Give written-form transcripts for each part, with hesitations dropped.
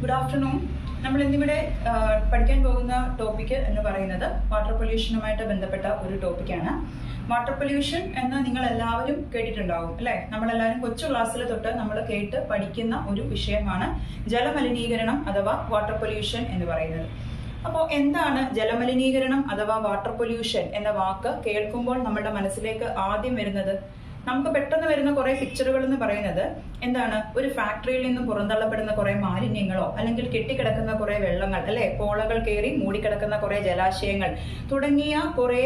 Good afternoon. നമ്മൾ ഇന്നിവിടെ പഠിക്കാൻ പോകുന്ന ടോപ്പിക് എന്ന് പറയുന്നത് വാട്ടർ പൊല്യൂഷനുമായിട്ട് ബന്ധപ്പെട്ട ഒരു ടോപ്പിക്കാണ്. വാട്ടർ പൊല്യൂഷൻ എന്ന് നിങ്ങൾ എല്ലാവരും കേട്ടിട്ടുണ്ടാവും അല്ലെ? നമ്മളെല്ലാവരും കൊച്ചു ക്ലാസ്സിൽ തൊട്ട് നമ്മൾ കേട്ട് പഠിക്കുന്ന ഒരു വിഷയമാണ് ജലമലിനീകരണം അഥവാ വാട്ടർ പൊല്യൂഷൻ എന്ന് പറയുന്നത്. അപ്പോൾ എന്താണ് ജലമലിനീകരണം അഥവാ വാട്ടർ പൊല്യൂഷൻ എന്ന വാക്ക് കേൾക്കുമ്പോൾ നമ്മുടെ മനസ്സിലേക്ക് ആദ്യം വരുന്നത്? നമുക്ക് പെട്ടെന്ന് വരുന്ന കുറെ പിക്ചറുകൾ എന്ന് പറയുന്നത് എന്താണ്? ഒരു ഫാക്ടറിയിൽ നിന്നും പുറന്തള്ളപ്പെടുന്ന കുറെ മാലിന്യങ്ങളോ അല്ലെങ്കിൽ കെട്ടിക്കിടക്കുന്ന കുറെ വെള്ളങ്ങൾ അല്ലെ, പോളകൾ കയറി മൂടിക്കിടക്കുന്ന കുറെ ജലാശയങ്ങൾ തുടങ്ങിയ കുറെ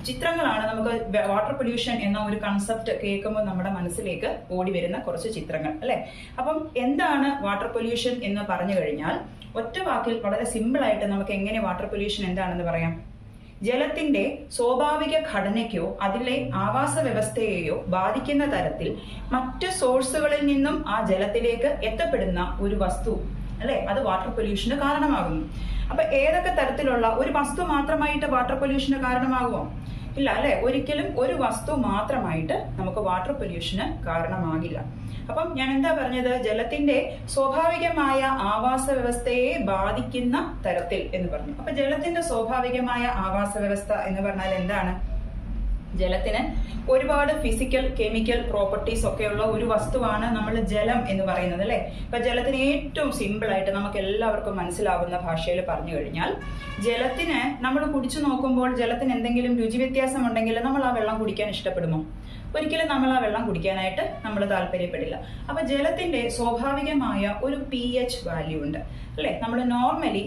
ചിത്രങ്ങളാണ് നമുക്ക് വാട്ടർ പൊല്യൂഷൻ എന്ന ഒരു കൺസെപ്റ്റ് കേൾക്കുമ്പോൾ നമ്മുടെ മനസ്സിലേക്ക് ഓടി വരുന്ന കുറച്ച് ചിത്രങ്ങൾ അല്ലെ. അപ്പം എന്താണ് വാട്ടർ പൊല്യൂഷൻ എന്ന് പറഞ്ഞു കഴിഞ്ഞാൽ ഒറ്റ വാക്കിൽ വളരെ സിമ്പിൾ ആയിട്ട് നമുക്ക് എങ്ങനെ വാട്ടർ പൊല്യൂഷൻ എന്താണെന്ന് പറയാം. ജലത്തിന്റെ സ്വാഭാവിക ഘടനയ്ക്കോ അതിലെ ആവാസ വ്യവസ്ഥയെയോ ബാധിക്കുന്ന തരത്തിൽ മറ്റ് സോഴ്സുകളിൽ നിന്നും ആ ജലത്തിലേക്ക് എത്തപ്പെടുന്ന ഒരു വസ്തു അല്ലെ, അത് വാട്ടർ പൊല്യൂഷന് കാരണമാകുന്നു. അപ്പൊ ഏതൊക്കെ തരത്തിലുള്ള ഒരു വസ്തു മാത്രമായിട്ട് വാട്ടർ പൊല്യൂഷന് കാരണമാകുമോ? ഇല്ല അല്ലെ, ഒരിക്കലും ഒരു വസ്തു മാത്രമായിട്ട് നമുക്ക് വാട്ടർ പൊല്യൂഷന് കാരണമാകില്ല. അപ്പം ഞാൻ എന്താ പറഞ്ഞത്? ജലത്തിന്റെ സ്വാഭാവികമായ ആവാസ വ്യവസ്ഥയെ ബാധിക്കുന്ന തരത്തിൽ എന്ന് പറഞ്ഞു. അപ്പൊ ജലത്തിന്റെ സ്വാഭാവികമായ ആവാസ വ്യവസ്ഥ എന്ന് പറഞ്ഞാൽ എന്താണ്? ജലത്തിന് ഒരുപാട് ഫിസിക്കൽ കെമിക്കൽ പ്രോപ്പർട്ടീസ് ഒക്കെയുള്ള ഒരു വസ്തുവാണ് നമ്മൾ ജലം എന്ന് പറയുന്നത് അല്ലെ. ഇപ്പൊ ജലത്തിന് ഏറ്റവും സിമ്പിൾ ആയിട്ട് നമുക്ക് എല്ലാവർക്കും മനസ്സിലാവുന്ന ഭാഷയിൽ പറഞ്ഞു കഴിഞ്ഞാൽ, ജലത്തിന് നമ്മൾ കുടിച്ചു നോക്കുമ്പോൾ ജലത്തിന് എന്തെങ്കിലും രുചി വ്യത്യാസം ഉണ്ടെങ്കിൽ നമ്മൾ ആ വെള്ളം കുടിക്കാൻ ഇഷ്ടപ്പെടുമോ? ഒരിക്കലും നമ്മൾ ആ വെള്ളം കുടിക്കാനായിട്ട് നമ്മൾ താല്പര്യപ്പെടില്ല. അപ്പൊ ജലത്തിന്റെ സ്വാഭാവികമായ ഒരു pH വാല്യൂ ഉണ്ട് അല്ലെ.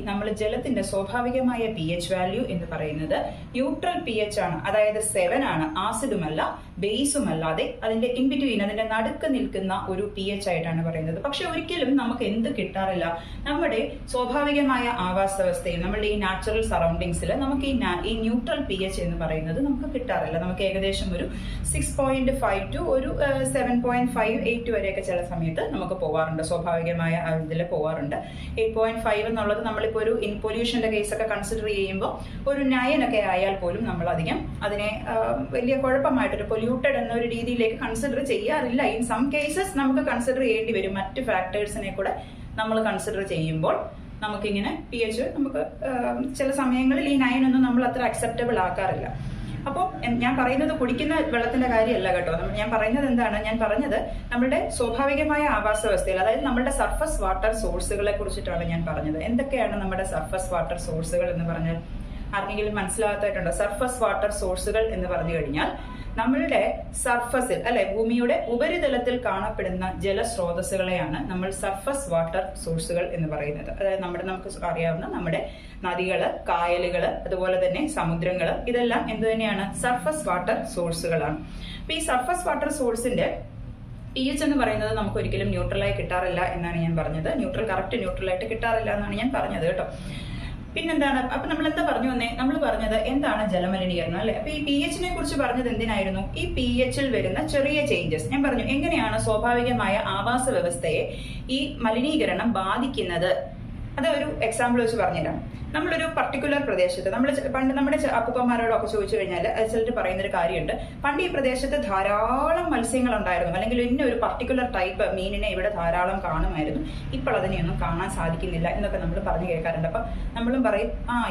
നമ്മൾ ജലത്തിന്റെ സ്വാഭാവികമായ pH വാല്യൂ എന്ന് പറയുന്നത് ന്യൂട്രൽ pH ആണ്. അതായത് 7 ആണ്. ആസിഡുമല്ല ബേസും അല്ലാതെ അതിന്റെ ഇൻ ബിറ്റ്വീൻ, അതിന്റെ നടുക്ക് നിൽക്കുന്ന ഒരു pH ആയിട്ടാണ് പറയുന്നത്. പക്ഷെ ഒരിക്കലും നമുക്ക് എന്ത് കിട്ടാറില്ല? നമ്മുടെ സ്വാഭാവികമായ ആവാസ വ്യവസ്ഥയിൽ, നമ്മുടെ ഈ നാച്ചുറൽ സറൗണ്ടിങ്സിൽ നമുക്ക് ഈ ന്യൂട്രൽ pH എന്ന് പറയുന്നത് നമുക്ക് കിട്ടാറില്ല. നമുക്ക് ഏകദേശം ഒരു 6.5 ടു ഒരു 7.58 വരെയൊക്കെ ചില സമയത്ത് നമുക്ക് പോവാറുണ്ട്. സ്വാഭാവികമായ ഇതിൽ പോവാറുണ്ട്. 8.5 എന്നുള്ളത് നമ്മളിപ്പോ ഒരു ഇൻ പൊല്യൂഷന്റെ കേസൊക്കെ കൺസിഡർ ചെയ്യുമ്പോൾ ഒരു 9 ഒക്കെ ആയാൽ പോലും നമ്മൾ അധികം അതിനെ വലിയ കുഴപ്പമായിട്ടൊരു പൊല്യൂട്ടഡ് എന്നൊരു രീതിയിലേക്ക് കൺസിഡർ ചെയ്യാറില്ല. ഇൻ സം കേസസ് നമുക്ക് കൺസിഡർ ചെയ്യേണ്ടി വരും. മറ്റ് ഫാക്ടേഴ്സിനെ കൂടെ നമ്മൾ കൺസിഡർ ചെയ്യുമ്പോൾ നമുക്കിങ്ങനെ pH നമുക്ക് ചില സമയങ്ങളിൽ ഈ 9 ഒന്നും നമ്മൾ അത്ര അക്സെപ്റ്റബിൾ ആക്കാറില്ല. അപ്പോൾ ഞാൻ പറയുന്നത് കുടിക്കുന്ന വെള്ളത്തിന്റെ കാര്യമല്ല കേട്ടോ. ഞാൻ പറയുന്നത് എന്താണ്? ഞാൻ പറഞ്ഞത് നമ്മുടെ സ്വാഭാവികമായ ആവാസ വ്യവസ്ഥയിൽ, അതായത് നമ്മുടെ സർഫസ് വാട്ടർ സോഴ്സുകളെ കുറിച്ചിട്ടാണ് ഞാൻ പറഞ്ഞത്. എന്തൊക്കെയാണ് നമ്മുടെ സർഫസ് വാട്ടർ സോഴ്സുകൾ എന്ന് പറഞ്ഞാൽ ആർക്കെങ്കിലും മനസ്സിലാകാത്തായിട്ടുണ്ടോ? സർഫസ് വാട്ടർ സോഴ്സുകൾ എന്ന് പറഞ്ഞു കഴിഞ്ഞാൽ നമ്മളുടെ സർഫസിൽ അല്ലെ, ഭൂമിയുടെ ഉപരിതലത്തിൽ കാണപ്പെടുന്ന ജലസ്രോതസ്സുകളെയാണ് നമ്മൾ സർഫസ് വാട്ടർ സോഴ്സുകൾ എന്ന് പറയുന്നത്. അതായത് നമുക്ക് അറിയാവുന്ന നമ്മുടെ നദികള്, കായലുകള്, അതുപോലെ തന്നെ സമുദ്രങ്ങള്, ഇതെല്ലാം എന്ത് തന്നെയാണ്? സർഫസ് വാട്ടർ സോഴ്സുകളാണ്. അപ്പൊ ഈ സർഫസ് വാട്ടർ സോഴ്സിന്റെ pH എന്ന് പറയുന്നത് നമുക്ക് ഒരിക്കലും ന്യൂട്രലായി കിട്ടാറില്ല എന്നാണ് ഞാൻ പറഞ്ഞത്. കറക്റ്റ് ന്യൂട്രലായിട്ട് കിട്ടാറില്ല എന്നാണ് ഞാൻ പറഞ്ഞത് കേട്ടോ. പിന്നെന്താണ്? അപ്പൊ നമ്മൾ എന്താ പറഞ്ഞു വന്നേ? നമ്മൾ പറഞ്ഞത് എന്താണ് ജലമലിനീകരണം അല്ലെ. അപ്പൊ ഈ pH-നെ കുറിച്ച് പറഞ്ഞത് എന്തിനായിരുന്നു? ഈ pH-ൽ വരുന്ന ചെറിയ ചേഞ്ചസ് ഞാൻ പറഞ്ഞു. എങ്ങനെയാണ് സ്വാഭാവികമായ ആവാസ വ്യവസ്ഥയെ ഈ മലിനീകരണം ബാധിക്കുന്നത്? അത് ഒരു എക്സാമ്പിൾ വെച്ച് പറഞ്ഞുതരാം. നമ്മളൊരു പർട്ടിക്കുലർ പ്രദേശത്ത് പണ്ട് നമ്മുടെ അപ്പൂപ്പന്മാരോടൊക്കെ ചോദിച്ചു കഴിഞ്ഞാൽ ചിലർ പറയുന്നൊരു കാര്യമുണ്ട്. പണ്ട് ഈ പ്രദേശത്ത് ധാരാളം മത്സ്യങ്ങൾ ഉണ്ടായിരുന്നു, അല്ലെങ്കിൽ ഇന്ന ഒരു പർട്ടിക്കുലർ ടൈപ്പ് മീനിനെ ഇവിടെ ധാരാളം കാണുമായിരുന്നു, ഇപ്പോൾ അതിനെയൊന്നും കാണാൻ സാധിക്കുന്നില്ല എന്നൊക്കെ നമ്മൾ പറഞ്ഞു കേൾക്കാറുണ്ട്. അപ്പൊ നമ്മളും പറയും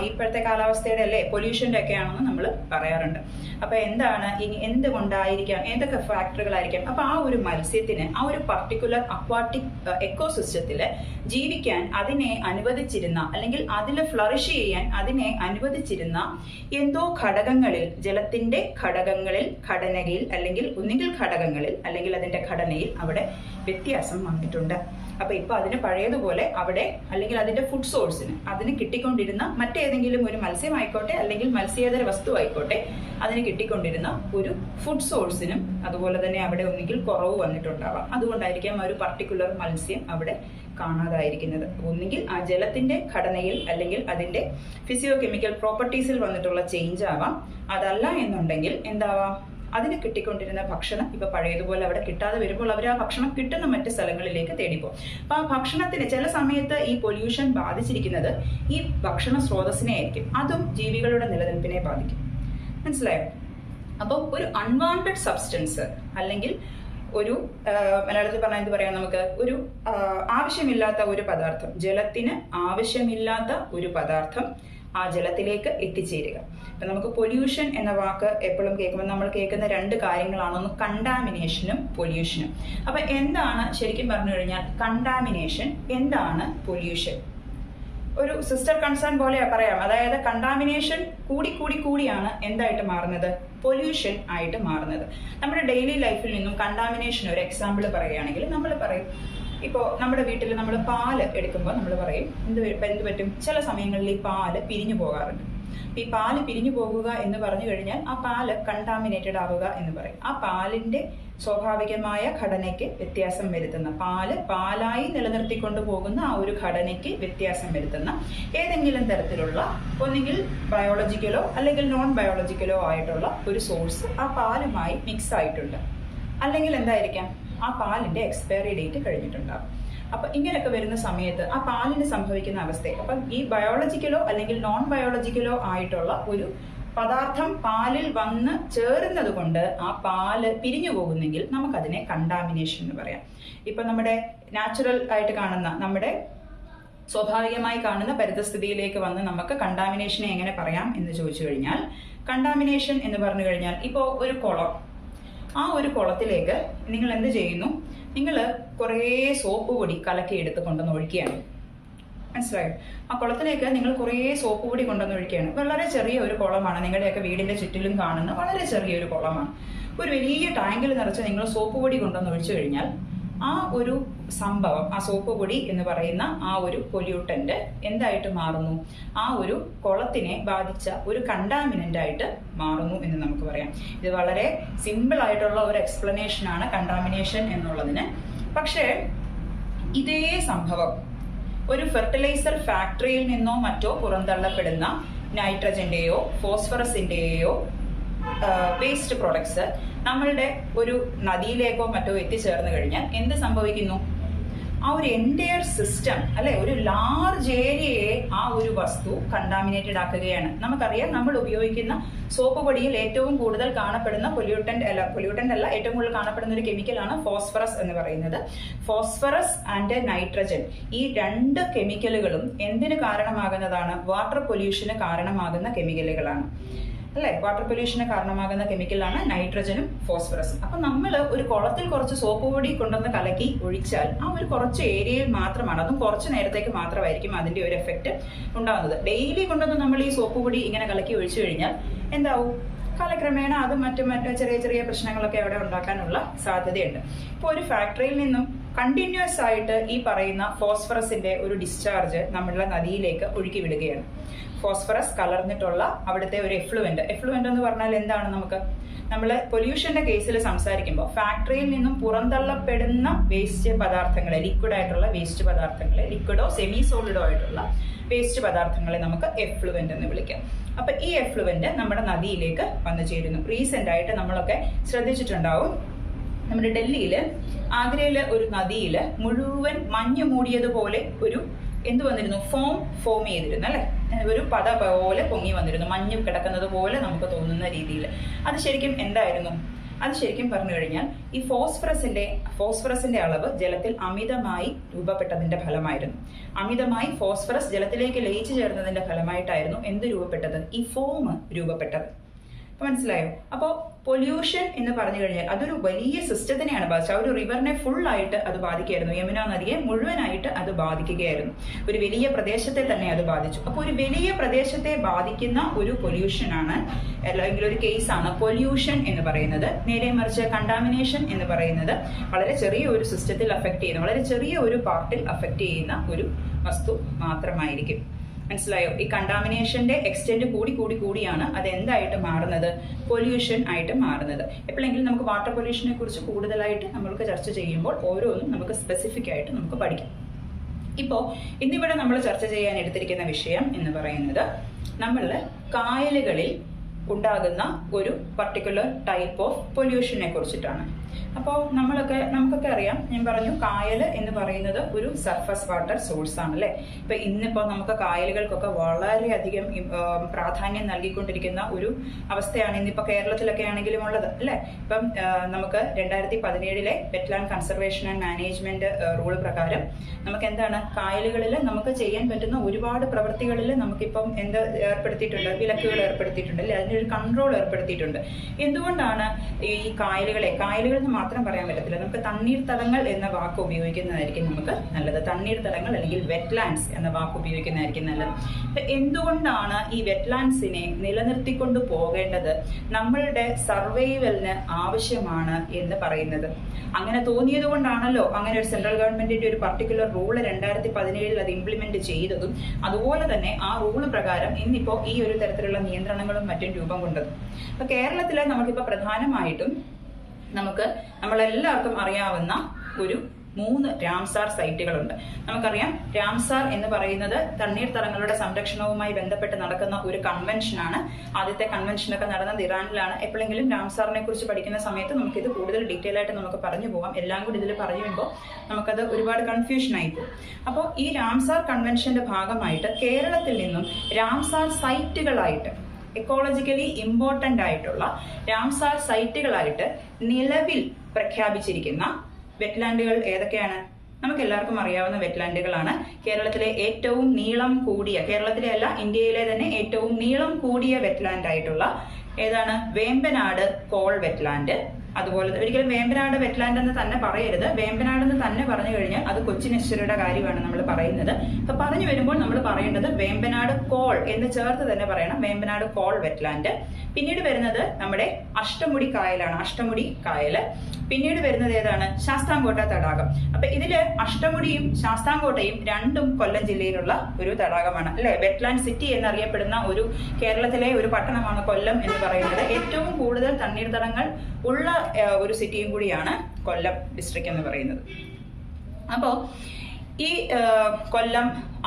ഇപ്പോഴത്തെ കാലാവസ്ഥയുടെ അല്ലേ, പൊല്യൂഷന്റെ ഒക്കെ ആണെന്ന് നമ്മൾ പറയാറുണ്ട്. അപ്പൊ എന്താണ് ഇനി എന്തുകൊണ്ടായിരിക്കാം, ഏതൊക്കെ ഫാക്ടറുകളായിരിക്കാം? അപ്പൊ ആ ഒരു മത്സ്യത്തിന് ആ ഒരു പർട്ടിക്കുലർ അക്വാട്ടിക് എക്കോസിസ്റ്റത്തില് ജീവിക്കാൻ അതിനെ അനുവദിച്ചിരുന്ന, അല്ലെങ്കിൽ അതിൽ ഫ്ലറിഷ് ചെയ്യാൻ അതിനെ അനുവദിച്ചിരുന്ന എന്തോ ഘടകങ്ങളിൽ, ജലത്തിന്റെ ഘടനയിൽ അല്ലെങ്കിൽ ഒന്നുകിൽ ഘടകങ്ങളിൽ അല്ലെങ്കിൽ അതിന്റെ ഘടനയിൽ അവിടെ വ്യത്യാസം വന്നിട്ടുണ്ട്. അപ്പൊ ഇപ്പൊ അതിന് പഴയതുപോലെ അവിടെ, അല്ലെങ്കിൽ അതിന്റെ ഫുഡ് സോഴ്സിന് അതിന് കിട്ടിക്കൊണ്ടിരുന്ന മറ്റേതെങ്കിലും ഒരു മത്സ്യമായിക്കോട്ടെ അല്ലെങ്കിൽ മത്സ്യേതര വസ്തു ആയിക്കോട്ടെ, അതിന് കിട്ടിക്കൊണ്ടിരുന്ന ഒരു ഫുഡ് സോഴ്സിനും അതുപോലെ തന്നെ അവിടെ ഒന്നുകിൽ കുറവ് വന്നിട്ടുണ്ടാവാം. അതുകൊണ്ടായിരിക്കാം ഒരു പർട്ടിക്കുലർ മത്സ്യം അവിടെ കാണാതായിരിക്കുന്നത്. ഒന്നുകിൽ ആ ജലത്തിന്റെ ഘടനയിൽ അല്ലെങ്കിൽ അതിന്റെ ഫിസിയോ കെമിക്കൽ പ്രോപ്പർട്ടീസിൽ വന്നിട്ടുള്ള ചേഞ്ച് ആവാം. അതല്ല എന്നുണ്ടെങ്കിൽ എന്താവാം? അതിന് കിട്ടിക്കൊണ്ടിരുന്ന ഭക്ഷണം ഇപ്പൊ പഴയതുപോലെ അവിടെ കിട്ടാതെ വരുമ്പോൾ അവർ ആ ഭക്ഷണം കിട്ടുന്ന മറ്റ് സ്ഥലങ്ങളിലേക്ക് തേടിപ്പോകും. അപ്പൊ ആ ഭക്ഷണത്തിന് ചില സമയത്ത് ഈ പൊല്യൂഷൻ ബാധിച്ചിരിക്കുന്നത് ഈ ഭക്ഷണ സ്രോതസ്സിനെ ആയിരിക്കും. അതും ജീവികളുടെ നിലനിൽപ്പിനെ ബാധിക്കും. മനസ്സിലായോ? അപ്പോൾ ഒരു അൺവാണ്ടഡ് സബ്സ്റ്റൻസ് അല്ലെങ്കിൽ ഒരു മലയാളത്തിൽ പറഞ്ഞാൽ എന്ത് പറയാം, നമുക്ക് ഒരു ആവശ്യമില്ലാത്ത ഒരു പദാർത്ഥം, ജലത്തിന് ആവശ്യമില്ലാത്ത ഒരു പദാർത്ഥം ആ ജലത്തിലേക്ക് എത്തിച്ചേരുക. അപ്പൊ നമുക്ക് പൊല്യൂഷൻ എന്ന വാക്ക് എപ്പോഴും കേൾക്കുമ്പോൾ നമ്മൾ കേൾക്കുന്ന രണ്ട് കാര്യങ്ങളാണ്, ഒന്ന് കണ്ടാമിനേഷനും പൊല്യൂഷനും. അപ്പൊ എന്താണ് ശരിക്കും പറഞ്ഞു കഴിഞ്ഞാൽ കണ്ടാമിനേഷൻ, എന്താണ് പൊല്യൂഷൻ? ഒരു സിസ്റ്റർ കൺസേൺ പോലെ പറയാം. അതായത് കണ്ടാമിനേഷൻ കൂടിയാണ് എന്തായിട്ട് മാറുന്നത്, പൊല്യൂഷൻ ആയിട്ട് മാറുന്നത്. നമ്മുടെ ഡെയിലി ലൈഫിൽ നിന്നും കണ്ടാമിനേഷൻ ഒരു എക്സാമ്പിൾ പറയുകയാണെങ്കിൽ നമ്മൾ പറയും, ഇപ്പോൾ നമ്മുടെ വീട്ടിൽ നമ്മൾ പാല് എടുക്കുമ്പോൾ നമ്മൾ പറയും എന്ത് പറ്റും, ചില സമയങ്ങളിൽ ഈ പാല് പിരിഞ്ഞു പോകാറുണ്ട്. ഈ പാല് പിരിഞ്ഞു പോകുക എന്ന് പറഞ്ഞു കഴിഞ്ഞാൽ ആ പാല് കണ്ടാമിനേറ്റഡ് ആവുക എന്ന് പറയും. ആ പാലിന്റെ സ്വാഭാവികമായ ഘടനയ്ക്ക് വ്യത്യാസം വരുത്തുന്ന, പാലായി നിലനിർത്തിക്കൊണ്ടു പോകുന്ന ആ ഒരു ഘടനയ്ക്ക് വ്യത്യാസം വരുത്തുന്ന ഏതെങ്കിലും തരത്തിലുള്ള ഒന്നുകിൽ ബയോളജിക്കലോ അല്ലെങ്കിൽ നോൺ ബയോളജിക്കലോ ആയിട്ടുള്ള ഒരു സോഴ്സ് ആ പാലുമായി മിക്സ് ആയിട്ടുണ്ട്. അല്ലെങ്കിൽ എന്തായിരിക്കാം, ആ പാലിന്റെ എക്സ്പയറി ഡേറ്റ് കഴിഞ്ഞിട്ടുണ്ടാകും. അപ്പൊ ഇങ്ങനെയൊക്കെ വരുന്ന സമയത്ത് ആ പാലിന് സംഭവിക്കുന്ന അവസ്ഥ, അപ്പം ഈ ബയോളജിക്കലോ അല്ലെങ്കിൽ നോൺ ബയോളജിക്കലോ ആയിട്ടുള്ള ഒരു പദാർത്ഥം പാലിൽ വന്ന് ചേരുന്നത് കൊണ്ട് ആ പാല് പിരിഞ്ഞു പോകുന്നെങ്കിൽ നമുക്കതിനെ കണ്ടാമിനേഷൻ എന്ന് പറയാം. ഇപ്പൊ നമ്മുടെ നാച്ചുറൽ ആയിട്ട് കാണുന്ന, നമ്മുടെ സ്വാഭാവികമായി കാണുന്ന പരിതസ്ഥിതിയിലേക്ക് വന്ന് നമുക്ക് കണ്ടാമിനേഷനെ എങ്ങനെ പറയാം എന്ന് ചോദിച്ചു കഴിഞ്ഞാൽ, കണ്ടാമിനേഷൻ എന്ന് പറഞ്ഞു കഴിഞ്ഞാൽ ഇപ്പോൾ ഒരു കുളം, ആ ഒരു കുളത്തിലേക്ക് നിങ്ങൾ എന്ത് ചെയ്യുന്നു, നിങ്ങൾ കുറേ സോപ്പ് പൊടി കലക്കി എടുത്ത് കൊണ്ടുവന്ന് ഒഴിക്കുകയാണ്. മനസ്സിലായോ? ആ കുളത്തിലേക്ക് നിങ്ങൾ കുറേ സോപ്പ് പൊടി കൊണ്ടുവന്ന് ഒഴിക്കുകയാണ്. വളരെ ചെറിയ ഒരു കുളമാണ്, നിങ്ങളുടെയൊക്കെ വീടിന്റെ ചുറ്റിലും കാണുന്ന വളരെ ചെറിയൊരു കുളമാണ്. ഒരു വലിയ ടാങ്കിൽ നിറച്ച് നിങ്ങൾ സോപ്പ് പൊടി കൊണ്ടുവന്ന് ഒഴിച്ചു കഴിഞ്ഞാൽ ആ ഒരു സംഭവം, ആ സോപ്പ് പൊടി എന്ന് പറയുന്ന ആ ഒരു പൊല്യൂട്ടന്റ് എന്തായിട്ട് മാറുന്നു, ആ ഒരു കുളത്തിനെ ബാധിച്ച ഒരു കണ്ടാമിനന്റ് ആയിട്ട് മാറുന്നു എന്ന് നമുക്ക് പറയാം. ഇത് വളരെ സിമ്പിൾ ആയിട്ടുള്ള ഒരു എക്സ്പ്ലനേഷൻ ആണ് കണ്ടാമിനേഷൻ എന്നുള്ളതിന്. പക്ഷേ ഇതേ സംഭവം ഒരു ഫെർട്ടിലൈസർ ഫാക്ടറിയിൽ നിന്നോ മറ്റോ പുറന്തള്ളപ്പെടുന്ന നൈട്രജന്റെയോ ഫോസ്ഫറസിന്റെയോ വേസ്റ്റ് പ്രോഡക്ട്സ് നമ്മളുടെ ഒരു നദിയിലേക്കോ മറ്റോ എത്തിച്ചേർന്ന് കഴിഞ്ഞാൽ എന്ത് സംഭവിക്കുന്നു, ആ ഒരു എൻറ്റയർ സിസ്റ്റം അല്ലെ, ഒരു ലാർജ് ഏരിയയെ ആ ഒരു വസ്തു കണ്ടാമിനേറ്റഡ് ആക്കുകയാണ്. നമുക്കറിയാം, നമ്മൾ ഉപയോഗിക്കുന്ന സോപ്പ് പൊടിയിൽ ഏറ്റവും കൂടുതൽ കാണപ്പെടുന്ന പൊല്യൂട്ടന്റ് അല്ല, ഏറ്റവും കൂടുതൽ കാണപ്പെടുന്ന ഒരു കെമിക്കലാണ് ഫോസ്ഫറസ് എന്ന് പറയുന്നത്. ഫോസ്ഫറസ് ആൻഡ് നൈട്രജൻ, ഈ രണ്ട് കെമിക്കലുകളും എന്തിന് കാരണമാകുന്നതാണ്, വാട്ടർ പൊല്യൂഷന് കാരണമാകുന്ന കെമിക്കലുകളാണ് അല്ലെ. വാട്ടർ പൊല്യൂഷന് കാരണമാകുന്ന കെമിക്കലാണ് നൈട്രജനും ഫോസ്ഫറസും. അപ്പൊ നമ്മൾ ഒരു കുളത്തിൽ കുറച്ച് സോപ്പ് പൊടി കൊണ്ടുവന്ന് കലക്കി ഒഴിച്ചാൽ ആ ഒരു കുറച്ച് ഏരിയയിൽ മാത്രമാണ്, അതും കുറച്ച് നേരത്തേക്ക് മാത്രമായിരിക്കും അതിന്റെ ഒരു എഫക്റ്റ് ഉണ്ടാകുന്നത്. ഡെയിലി കൊണ്ടുവന്ന് നമ്മൾ ഈ സോപ്പ് പൊടി ഇങ്ങനെ കലക്കി ഒഴിച്ചു കഴിഞ്ഞാൽ എന്താവും, കാലക്രമേണ അത് മറ്റു ചെറിയ ചെറിയ പ്രശ്നങ്ങളൊക്കെ അവിടെ ഉണ്ടാക്കാനുള്ള സാധ്യതയുണ്ട്. ഇപ്പോൾ ഒരു ഫാക്ടറിയിൽ നിന്നും കണ്ടിന്യൂസ് ആയിട്ട് ഈ പറയുന്ന ഫോസ്ഫറസിന്റെ ഒരു ഡിസ്ചാർജ് നമ്മളുടെ നദിയിലേക്ക് ഒഴുക്കി വിടുകയാണ്. ഫോസ്ഫറസ് കലർന്നിട്ടുള്ള അവിടുത്തെ ഒരു എഫ്ലുവന്റ് എന്ന് പറഞ്ഞാൽ എന്താണ്, നമ്മൾ പൊല്യൂഷന്റെ കേസിൽ സംസാരിക്കുമ്പോൾ ഫാക്ടറിയിൽ നിന്നും പുറന്തള്ളപ്പെടുന്ന വേസ്റ്റ് പദാർത്ഥങ്ങളെ, ലിക്വിഡ് ആയിട്ടുള്ള വേസ്റ്റ് പദാർത്ഥങ്ങളെ, ലിക്വിഡോ സെമി സോളിഡോ ആയിട്ടുള്ള വേസ്റ്റ് പദാർത്ഥങ്ങളെ നമുക്ക് എഫ്ലുവന്റ് എന്ന് വിളിക്കാം. അപ്പൊ ഈ എഫ്ലുവന്റ് നമ്മുടെ നദിയിലേക്ക് വന്നു ചേരുന്നു. റീസെന്റ് ആയിട്ട് നമ്മളൊക്കെ ശ്രദ്ധിച്ചിട്ടുണ്ടാവും, നമ്മുടെ ഡൽഹിയില് ആഗ്രയിലെ ഒരു നദിയില് മുഴുവൻ മഞ്ഞ് മൂടിയതുപോലെ ഒരു എന്ത് വന്നിരുന്നു, ഫോം ചെയ്തിരുന്നു അല്ലെ, ഒരു പത പോലെ പൊങ്ങി വന്നിരുന്നു, മഞ്ഞ് കിടക്കുന്നത് പോലെ നമുക്ക് തോന്നുന്ന രീതിയിൽ. അത് ശരിക്കും എന്തായിരുന്നു, അത് ശരിക്കും പറഞ്ഞു കഴിഞ്ഞാൽ ഈ ഫോസ്ഫറസിന്റെ അളവ് ജലത്തിൽ അമിതമായി രൂപപ്പെട്ടതിന്റെ ഫലമായിരുന്നു. അമിതമായി ഫോസ്ഫറസ് ജലത്തിലേക്ക് ലയിച്ചു ചേർന്നതിന്റെ ഫലമായിട്ടായിരുന്നു എന്ത് രൂപപ്പെട്ടത്, ഈ ഫോം രൂപപ്പെട്ടത്. അപ്പൊ മനസ്സിലായോ? അപ്പോൾ പൊല്യൂഷൻ എന്ന് പറഞ്ഞു കഴിഞ്ഞാൽ അതൊരു വലിയ സിസ്റ്റത്തിനെയാണ് ബാധിച്ചത്. ആ ഒരു റിവറിനെ ഫുൾ ആയിട്ട് അത് ബാധിക്കുകയായിരുന്നു, യമുന നദിയെ മുഴുവനായിട്ട് അത് ബാധിക്കുകയായിരുന്നു. ഒരു വലിയ പ്രദേശത്തെ തന്നെ അത് ബാധിച്ചു. അപ്പോൾ ഒരു വലിയ പ്രദേശത്തെ ബാധിക്കുന്ന ഒരു പൊല്യൂഷനാണ് അല്ലെങ്കിൽ ഒരു കേസാണ് പൊല്യൂഷൻ എന്ന് പറയുന്നത്. നേരെ മറിച്ച് കണ്ടാമിനേഷൻ എന്ന് പറയുന്നത് വളരെ ചെറിയ ഒരു സിസ്റ്റത്തിൽ അഫക്ട് ചെയ്യുന്ന, വളരെ ചെറിയ ഒരു പാർട്ടിൽ അഫക്ട് ചെയ്യുന്ന ഒരു വസ്തു മാത്രമായിരിക്കും. മനസ്സിലായോ? ഈ കണ്ടാമിനേഷന്റെ എക്സ്റ്റെന്റ് കൂടിയാണ് അത് എന്തായിട്ട് മാറുന്നത്, പൊല്യൂഷൻ ആയിട്ട് മാറുന്നത്. എപ്പോഴെങ്കിലും നമുക്ക് വാട്ടർ പൊല്യൂഷനെ കുറിച്ച് കൂടുതലായിട്ട് നമ്മൾക്ക് ചർച്ച ചെയ്യുമ്പോൾ ഓരോന്നും നമുക്ക് സ്പെസിഫിക് ആയിട്ട് നമുക്ക് പഠിക്കാം. ഇപ്പോൾ ഇന്നിവിടെ നമ്മൾ ചർച്ച ചെയ്യാൻ എടുത്തിരിക്കുന്ന വിഷയം എന്ന് പറയുന്നത് നമ്മളുടെ കായലുകളിൽ ഉണ്ടാകുന്ന ഒരു പർട്ടിക്കുലർ ടൈപ്പ് ഓഫ് പൊല്യൂഷനെ കുറിച്ചിട്ടാണ്. അപ്പോൾ നമുക്കൊക്കെ അറിയാം, ഞാൻ പറഞ്ഞു കായൽ എന്ന് പറയുന്നത് ഒരു സർഫസ് വാട്ടർ സോഴ്സ് ആണ് അല്ലേ. ഇന്നിപ്പോ നമുക്ക് കായലുകൾക്കൊക്കെ വളരെയധികം പ്രാധാന്യം നൽകിക്കൊണ്ടിരിക്കുന്ന ഒരു അവസ്ഥയാണ് ഇന്നിപ്പോ കേരളത്തിലൊക്കെ ആണെങ്കിലും ഉള്ളത് അല്ലേ. ഇപ്പം നമുക്ക് 2017 wetland conservation and management rule പ്രകാരം നമുക്ക് എന്താണ്, കായലുകളിൽ നമുക്ക് ചെയ്യാൻ പറ്റുന്ന ഒരുപാട് പ്രവൃത്തികളിൽ നമുക്കിപ്പം ഏർപ്പെടുത്തിയിട്ടുണ്ട്, വിലക്കുകൾ ഏർപ്പെടുത്തിയിട്ടുണ്ട് അല്ലെ, അതിനൊരു കൺട്രോൾ ഏർപ്പെടുത്തിയിട്ടുണ്ട്. എന്തുകൊണ്ടാണ് ഈ കായലുകളിൽ നിന്ന് മാത്രം പറയാൻ പറ്റത്തില്ല, നമുക്ക് തണ്ണീർത്തടങ്ങൾ എന്ന വാക്ക് ഉപയോഗിക്കുന്നതായിരിക്കും നമുക്ക് നല്ലത്. തണ്ണീർത്തടങ്ങൾ അല്ലെങ്കിൽ വെറ്റ്ലാൻഡ്സ് എന്ന വാക്ക് ഉപയോഗിക്കുന്നതായിരിക്കും നല്ലത്. എന്തുകൊണ്ടാണ് ഈ വെറ്റ്ലാൻഡ്സിനെ നിലനിർത്തിക്കൊണ്ട് പോകേണ്ടത്, നമ്മളുടെ സർവൈവലിന് ആവശ്യമാണ് എന്ന് പറയുന്നത്? അങ്ങനെ തോന്നിയത് കൊണ്ടാണല്ലോ അങ്ങനെ ഒരു സെൻട്രൽ ഗവൺമെന്റിന്റെ ഒരു പർട്ടിക്കുലർ റൂള് 2017 അത് ഇംപ്ലിമെന്റ് ചെയ്തതും അതുപോലെ തന്നെ ആ റൂള് പ്രകാരം ഇന്നിപ്പോ ഈ ഒരു തരത്തിലുള്ള നിയന്ത്രണങ്ങളും മറ്റും രൂപം കൊണ്ടത്. അപ്പൊ കേരളത്തിലെ നമുക്കിപ്പോ പ്രധാനമായിട്ടും നമ്മളെല്ലാവർക്കും അറിയാവുന്ന ഒരു 3 രാംസാർ സൈറ്റുകളുണ്ട്. നമുക്കറിയാം, രാംസാർ എന്ന് പറയുന്നത് തണ്ണീർത്തടങ്ങളുടെ സംരക്ഷണവുമായി ബന്ധപ്പെട്ട് നടക്കുന്ന ഒരു കൺവെൻഷനാണ്. ആദ്യത്തെ കൺവെൻഷനൊക്കെ നടന്നത് ഇറാനിലാണ്. എപ്പോഴെങ്കിലും രാംസാറിനെ കുറിച്ച് പഠിക്കുന്ന സമയത്ത് നമുക്കിത് കൂടുതൽ ഡീറ്റെയിൽ ആയിട്ട് നമുക്ക് പറഞ്ഞു പോകാം. എല്ലാം കൂടി ഇതിൽ പറഞ്ഞു വരുമ്പോൾ നമുക്കത് ഒരുപാട് കൺഫ്യൂഷൻ ആയിപ്പോകും. അപ്പോൾ ഈ രാംസാർ കൺവെൻഷന്റെ ഭാഗമായിട്ട് കേരളത്തിൽ നിന്നും രാംസാർ സൈറ്റുകളായിട്ട്, എക്കോളജിക്കലി ഇമ്പോർട്ടന്റ് ആയിട്ടുള്ള രാംസാർ സൈറ്റുകളായിട്ട് നിലവിൽ പ്രഖ്യാപിച്ചിരിക്കുന്ന വെറ്റ്ലാൻഡുകൾ ഏതൊക്കെയാണ്? നമുക്ക് എല്ലാവർക്കും അറിയാവുന്ന വെറ്റ്ലാൻഡുകളാണ്. കേരളത്തിലെ ഏറ്റവും നീളം കൂടിയ, കേരളത്തിലെ അല്ല ഇന്ത്യയിലെ തന്നെ ഏറ്റവും നീളം കൂടിയ വെറ്റ്ലാൻഡ് ആയിട്ടുള്ള ഏതാണ്? Vembanad call wetland. അതുപോലെ ഒരിക്കലും വേമ്പനാട് വെറ്റ്ലാൻഡ് എന്ന് തന്നെ പറയരുത്. വേമ്പനാട് എന്ന് തന്നെ പറഞ്ഞു കഴിഞ്ഞാൽ അത് കൊച്ചിനേശ്വരയുടെ കാര്യമാണ് നമ്മൾ പറയുന്നത്. അപ്പൊ പറഞ്ഞു വരുമ്പോൾ നമ്മൾ പറയേണ്ടത് വേമ്പനാട് കോൾ എന്ന് ചേർത്ത് തന്നെ പറയണം, വേമ്പനാട് കോൾ വെറ്റ്ലാൻഡ്. പിന്നീട് വരുന്നത് നമ്മുടെ അഷ്ടമുടി കായലാണ്, അഷ്ടമുടി കായല്. പിന്നീട് വരുന്നത് ഏതാണ്? ശാസ്താംകോട്ട തടാകം. അപ്പൊ ഇതില് അഷ്ടമുടിയും ശാസ്താംകോട്ടയും രണ്ടും കൊല്ലം ജില്ലയിലുള്ള ഒരു തടാകമാണ് അല്ലെ. വെറ്റ്ലാൻഡ് സിറ്റി എന്നറിയപ്പെടുന്ന ഒരു കേരളത്തിലെ ഒരു പട്ടണമാണ് കൊല്ലം എന്ന് പറയുന്നത്. ഏറ്റവും കൂടുതൽ തണ്ണീർത്തടങ്ങൾ ഉള്ള ഒരു സിറ്റിയും കൂടിയാണ് കൊല്ലം ഡിസ്ട്രിക്ട് എന്ന് പറയുന്നത്. അപ്പോൾ ഈ കൊല്ലം,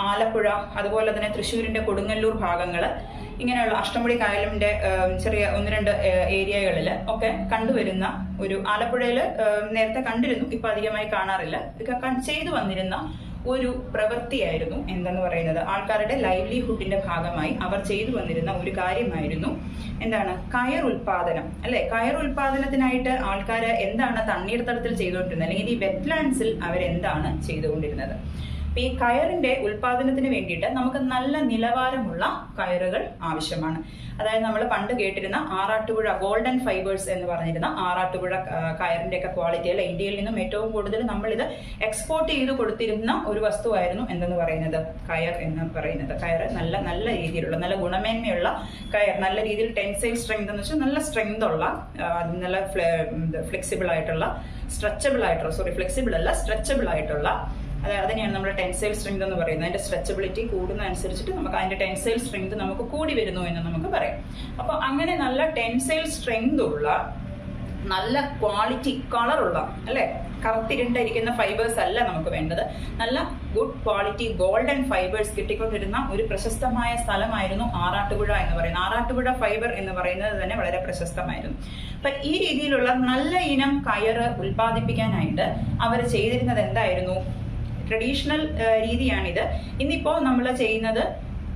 ആലപ്പുഴ, അതുപോലെ തന്നെ തൃശ്ശൂരിന്റെ കൊടുങ്ങല്ലൂർ ഭാഗങ്ങള്, ഇങ്ങനെയുള്ള അഷ്ടമുടി കായലിന്റെ ചെറിയ 1-2 ഏരിയകളിൽ ഒക്കെ കണ്ടുവരുന്ന ഒരു, ആലപ്പുഴയിൽ നേരത്തെ കണ്ടിരുന്നു, ഇപ്പൊ അധികമായി കാണാറില്ല, ഇതൊക്കെ ചെയ്തു വന്നിരുന്ന ഒരു പ്രവൃത്തിയായിരുന്നു എന്തെന്ന് പറയുന്നത്. ആൾക്കാരുടെ ലൈവ്ലിഹുഡിന്റെ ഭാഗമായി അവർ ചെയ്തു വന്നിരുന്ന ഒരു കാര്യമായിരുന്നു എന്താണ്? കയർ ഉൽപാദനം അല്ലെ. കയർ ഉൽപാദനത്തിനായിട്ട് ആൾക്കാർ എന്താണ് തണ്ണീർത്തടത്തിൽ ചെയ്തുകൊണ്ടിരുന്നത്, അല്ലെങ്കിൽ ഈ വെറ്റ്ലാൻഡ്സിൽ അവരെന്താണ് ചെയ്തുകൊണ്ടിരുന്നത്? ഈ കയറിന്റെ ഉൽപാദനത്തിന് വേണ്ടിയിട്ട് നമുക്ക് നല്ല നിലവാരമുള്ള കയറുകൾ ആവശ്യമാണ്. അതായത് നമ്മൾ പണ്ട് കേട്ടിരുന്ന ആറാട്ടുപുഴ ഗോൾഡൻ ഫൈബേഴ്സ് എന്ന് പറഞ്ഞിരുന്ന ആറാട്ടുപുഴ കയറിന്റെ ഒക്കെ ക്വാളിറ്റി അല്ല, ഇന്ത്യയിൽ നിന്നും ഏറ്റവും കൂടുതൽ നമ്മളിത് എക്സ്പോർട്ട് ചെയ്ത് കൊടുത്തിരുന്ന ഒരു വസ്തുവായിരുന്നു എന്തെന്ന് പറയുന്നത്, കയർ എന്ന് പറയുന്നത്. കയർ നല്ല രീതിയിലുള്ള, നല്ല ഗുണമേന്മയുള്ള കയർ, നല്ല രീതിയിൽ ടെൻസൈൽ സ്ട്രെങ്ത് എന്ന് വെച്ചാൽ നല്ല സ്ട്രെങ്ത് ഉള്ള, നല്ല ഫ്ലെക്സിബിൾ ആയിട്ടുള്ള, സ്ട്രെച്ചബിൾ ആയിട്ടുള്ള, ഫ്ലെക്സിബിൾ അല്ല സ്ട്രെച്ചബിൾ ആയിട്ടുള്ള, അതിനെയാണ് നമ്മൾ ടെൻസൈൽ സ്ട്രെങ്ത് എന്ന് പറയുന്നത്. അതിന്റെ സ്ട്രെച്ചബിലിറ്റി കൂടുന്ന അനുസരിച്ചിട്ട് നമുക്ക് അതിന്റെ ടെൻസൈൽ സ്ട്രെങ്ത് നമുക്ക് കൂടി വരുന്നു എന്ന് നമുക്ക് പറയാം. അപ്പൊ അങ്ങനെ നല്ല ടെൻസൈൽ സ്ട്രെങ്ത് ഉള്ള, നല്ല ക്വാളിറ്റി കളറുള്ള അല്ലെ, കറുത്തിരുണ്ടിരിക്കുന്ന ഫൈബേഴ്സ് അല്ല നമുക്ക് വേണ്ടത്, നല്ല ഗുഡ് ക്വാളിറ്റി ഗോൾഡൻ ഫൈബേഴ്സ് കിട്ടിക്കൊണ്ടിരുന്ന ഒരു പ്രശസ്തമായ സ്ഥലമായിരുന്നു ആറാട്ടുപുഴ എന്ന് പറയുന്നത്. ആറാട്ടുപുഴ ഫൈബർ എന്ന് പറയുന്നത് തന്നെ വളരെ പ്രശസ്തമായിരുന്നു. അപ്പൊ ഈ രീതിയിലുള്ള നല്ല ഇനം കയറ് ഉൽപ്പാദിപ്പിക്കാനായിട്ട് അവർ ചെയ്തിരുന്നത് എന്തായിരുന്നു? ട്രഡീഷണൽ രീതിയാണിത്. ഇന്നിപ്പോ നമ്മൾ ചെയ്യുന്നത്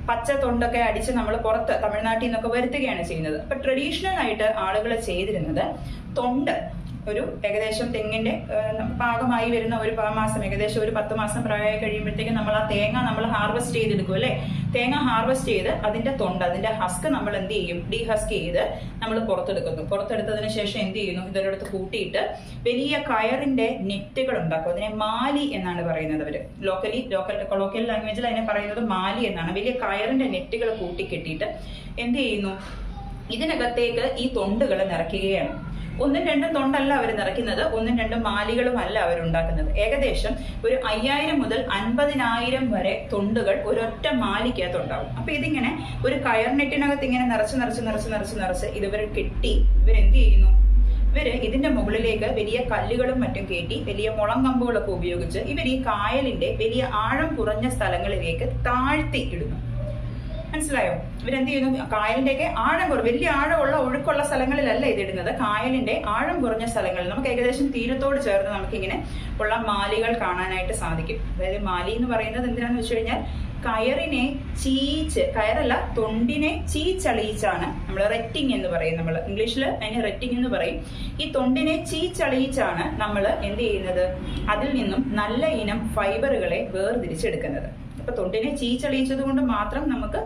പച്ച തൊണ്ടൊക്കെ അടിച്ച് നമ്മൾ പുറത്ത് തമിഴ്നാട്ടിൽ നിന്നൊക്കെ വരുത്തുകയാണ് ചെയ്യുന്നത്. അപ്പൊ ട്രഡീഷണൽ ആയിട്ട് ആളുകൾ ചെയ്തിരുന്നത് തൊണ്ട്, ഒരു ഏകദേശം തെങ്ങിന്റെ പാകമായി വരുന്ന ഒരു മാസം, ഏകദേശം ഒരു 10 മാസം പ്രായമായി കഴിയുമ്പോഴത്തേക്കും നമ്മൾ ആ തേങ്ങ നമ്മൾ ഹാർവെസ്റ്റ് ചെയ്തെടുക്കും അല്ലെ. തേങ്ങ ഹാർവെസ്റ്റ് ചെയ്ത് അതിന്റെ തൊണ്ട്, അതിന്റെ ഹസ്ക് നമ്മൾ എന്ത് ചെയ്യും? ഡീഹസ്ക് ചെയ്ത് നമ്മൾ പുറത്തെടുക്കുന്നു. പുറത്തെടുത്തതിന് ശേഷം എന്ത് ചെയ്യുന്നു? ഇതിനടുത്ത് കൂട്ടിയിട്ട് വലിയ കയറിന്റെ നെറ്റുകൾ ഉണ്ടാക്കും. അതിനെ മാലി എന്നാണ് പറയുന്നത് അവര്. കൊളോക്കിയൽ ലാംഗ്വേജിൽ അതിനെ പറയുന്നത് മാലി എന്നാണ്. വലിയ കയറിന്റെ നെറ്റുകൾ കൂട്ടിക്കെട്ടിയിട്ട് എന്ത് ചെയ്യുന്നു? ഇതിനകത്തേക്ക് ഈ തൊണ്ടുകൾ നിറയ്ക്കുകയാണ്. 1-2 തൊണ്ടല്ല അവർ നിറയ്ക്കുന്നത്, 1-2 മാലികളും അല്ല അവരുണ്ടാക്കുന്നത്. ഏകദേശം ഒരു 5000 മുതൽ 50,000 വരെ തൊണ്ടുകൾ ഒരൊറ്റ മാലിക്കകത്തുണ്ടാവും. അപ്പൊ ഇതിങ്ങനെ ഒരു കയർനെറ്റിനകത്ത് ഇങ്ങനെ നിറച്ച് ഇതുവരെ കെട്ടി ഇവരെന്ത് ചെയ്യുന്നു? ഇതിന്റെ മുകളിലേക്ക് വലിയ കല്ലുകളും മറ്റും കയറ്റി, വലിയ മുളം കമ്പുകളൊക്കെ ഉപയോഗിച്ച് ഇവർ ഈ കായലിന്റെ വലിയ ആഴം കുറഞ്ഞ സ്ഥലങ്ങളിലേക്ക് താഴ്ത്തി ഇടുന്നു. മനസ്സിലായോ? ഇവരെന്ത് ചെയ്യുന്നു, കായലിന്റെയൊക്കെ ആഴം വലിയ ആഴമുള്ള ഒഴുക്കുള്ള സ്ഥലങ്ങളിലല്ല ഇത് ഇടുന്നത്. കായലിന്റെ ആഴം കുറഞ്ഞ സ്ഥലങ്ങളിൽ നമുക്ക് ഏകദേശം തീരത്തോട് ചേർന്ന് നമുക്കിങ്ങനെ ഉള്ള മാലികൾ കാണാനായിട്ട് സാധിക്കും. അതായത് മാലി എന്ന് പറയുന്നത് എന്തിനാന്ന് വെച്ച് കഴിഞ്ഞാൽ കയറിനെ കയറല്ല, തൊണ്ടിനെ ചീച്ചളിയിച്ചാണ് നമ്മൾ റെറ്റിംഗ് എന്ന് പറയും. നമ്മൾ ഇംഗ്ലീഷിൽ അതിന് റെറ്റിംഗ് എന്ന് പറയും. ഈ തൊണ്ടിനെ ചീച്ചളിയിച്ചാണ് നമ്മൾ എന്ത് ചെയ്യുന്നത്, അതിൽ നിന്നും നല്ല ഇനം ഫൈബറുകളെ വേർതിരിച്ചെടുക്കുന്നത്. അപ്പൊ തൊണ്ടിനെ ചീച്ചളിയിച്ചത് കൊണ്ട് മാത്രം നമുക്ക്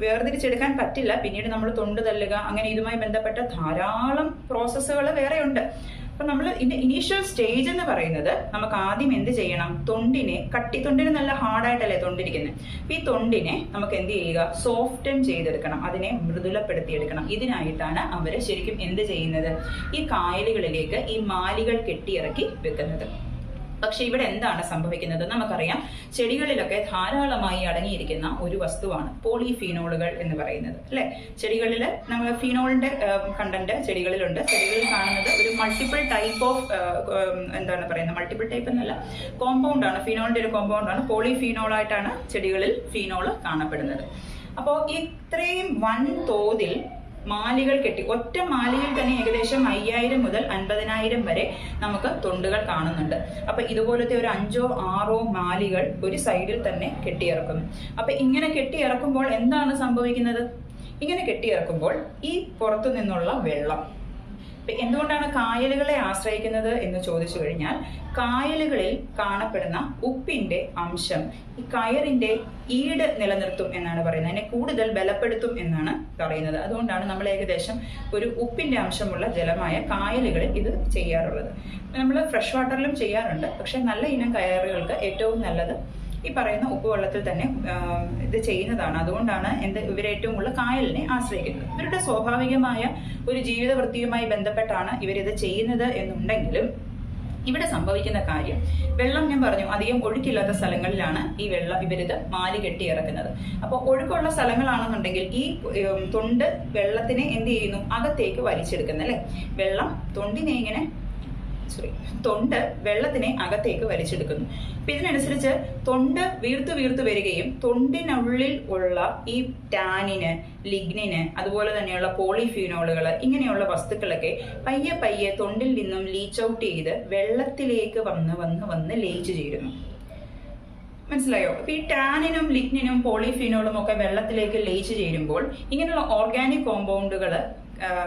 വേർതിരിച്ചെടുക്കാൻ പറ്റില്ല. പിന്നീട് നമ്മൾ തൊണ്ട് തല്ലുക, അങ്ങനെ ഇതുമായി ബന്ധപ്പെട്ട ധാരാളം പ്രോസസ്സുകൾ വേറെയുണ്ട്. അപ്പൊ നമ്മൾ ഇതിന്റെ ഇനീഷ്യൽ സ്റ്റേജ് എന്ന് പറയുന്നത് നമുക്ക് ആദ്യം എന്ത് ചെയ്യണം, തൊണ്ടിന് നല്ല ഹാർഡായിട്ടല്ലേ തൊണ്ടിരിക്കുന്നത്. അപ്പൊ ഈ തൊണ്ടിനെ നമുക്ക് എന്ത് ചെയ്യുക, സോഫ്റ്റൻ ചെയ്തെടുക്കണം, അതിനെ മൃദുലപ്പെടുത്തിയെടുക്കണം. ഇതിനായിട്ടാണ് അവര് ശരിക്കും എന്ത് ചെയ്യുന്നത്, ഈ കായലുകളിലേക്ക് ഈ മാലികൾ കെട്ടിയിറക്കി വെക്കുന്നത്. പക്ഷെ ഇവിടെ എന്താണ് സംഭവിക്കുന്നത്, നമുക്കറിയാം ചെടികളിലൊക്കെ ധാരാളമായി അടങ്ങിയിരിക്കുന്ന ഒരു വസ്തുവാണ് പോളിഫീനോളുകൾ എന്ന് പറയുന്നത്, അല്ലെ? ചെടികളിൽ നമ്മൾ ഫീനോളിന്റെ കണ്ടന്റ് ചെടികളിലുണ്ട്. ചെടികളിൽ കാണുന്നത് ഒരു മൾട്ടിപ്പിൾ ടൈപ്പ് ഓഫ് എന്താണ് പറയുന്നത്, മൾട്ടിപ്പിൾ ടൈപ്പ് എന്നല്ല, കോമ്പൗണ്ട് ആണ്. ഫീനോളിന്റെ ഒരു കോമ്പൗണ്ട് ആണ്. പോളിഫീനോളായിട്ടാണ് ചെടികളിൽ ഫീനോള് കാണപ്പെടുന്നത്. അപ്പോൾ ഇത്രയും വൻ തോതിൽ മാലികൾ കെട്ടി, ഒറ്റ മാലിയിൽ തന്നെ ഏകദേശം 5000 മുതൽ 50,000 വരെ നമുക്ക് തൊണ്ടുകൾ കാണുന്നുണ്ട്. അപ്പൊ ഇതുപോലത്തെ ഒരു 5ഓ 6ഓ മാലികൾ ഒരു സൈഡിൽ തന്നെ കെട്ടിയിറക്കുന്നു. അപ്പൊ ഇങ്ങനെ കെട്ടിയിറക്കുമ്പോൾ എന്താണ് സംഭവിക്കുന്നത്, ഇങ്ങനെ കെട്ടിയിറക്കുമ്പോൾ ഈ പുറത്തു നിന്നുള്ള വെള്ളം, എന്തുകൊണ്ടാണ് കായലുകളെ ആശ്രയിക്കുന്നത് എന്ന് ചോദിച്ചു കഴിഞ്ഞാൽ, കായലുകളിൽ കാണപ്പെടുന്ന ഉപ്പിന്റെ അംശം ഈ കയറിന്റെ ഈട് നിലനിർത്തും എന്നാണ് പറയുന്നത്, അതിനെ കൂടുതൽ ബലപ്പെടുത്തും എന്നാണ് പറയുന്നത്. അതുകൊണ്ടാണ് നമ്മൾ ഏകദേശം ഒരു ഉപ്പിന്റെ അംശമുള്ള ജലമായ കായലുകളിൽ ഇത് ചെയ്യാറുള്ളത്. നമ്മൾ ഫ്രഷ് വാട്ടറിലും ചെയ്യാറുണ്ട്. പക്ഷെ നല്ല ഇനം കയറുകൾക്ക് ഏറ്റവും നല്ലത് ഈ പറയുന്ന ഉപ്പുവെള്ളത്തിൽ തന്നെ ഇത് ചെയ്യുന്നതാണ്. അതുകൊണ്ടാണ് ഇവരേറ്റവും കൂടുതൽ കായലിനെ ആശ്രയിക്കുന്നത്. ഇവരുടെ സ്വാഭാവികമായ ഒരു ജീവിത വൃത്തിയുമായി ബന്ധപ്പെട്ടാണ് ഇവരിത് ചെയ്യുന്നത് എന്നുണ്ടെങ്കിലും ഇവിടെ സംഭവിക്കുന്ന കാര്യം, വെള്ളം ഞാൻ പറഞ്ഞു അധികം ഒഴുക്കില്ലാത്ത സ്ഥലങ്ങളിലാണ് ഇവരിത് മാലി കെട്ടിയിറക്കുന്നത്. അപ്പോൾ ഒഴുക്കുള്ള സ്ഥലങ്ങളാണെന്നുണ്ടെങ്കിൽ ഈ തൊണ്ട് വെള്ളത്തിനെ എന്ത് ചെയ്യുന്നു, അകത്തേക്ക് വലിച്ചെടുക്കുന്നു, അല്ലെ? വെള്ളം തൊണ്ട് വെള്ളത്തിനെ അകത്തേക്ക് വലിച്ചെടുക്കുന്നു. അപ്പൊ ഇതിനനുസരിച്ച് തൊണ്ട് വീർത്തു വരികയും തൊണ്ടിനുള്ളിൽ ഉള്ള ഈ ടാനിന്, ലിഗ്നിന്, അതുപോലെ തന്നെയുള്ള പോളിഫീനോളുകൾ, ഇങ്ങനെയുള്ള വസ്തുക്കളൊക്കെ പയ്യെ തൊണ്ടിൽ നിന്നും ലീച്ച് ഔട്ട് ചെയ്ത് വെള്ളത്തിലേക്ക് വന്ന് ലയിച്ചു ചേരുന്നു. മനസ്സിലായോ? അപ്പൊ ഈ ടാനിനും ലിഗ്നിനും പോളിഫീനോളും ഒക്കെ വെള്ളത്തിലേക്ക് ലയിച്ചു ചേരുമ്പോൾ ഇങ്ങനെയുള്ള ഓർഗാനിക് കോമ്പൗണ്ടുകൾ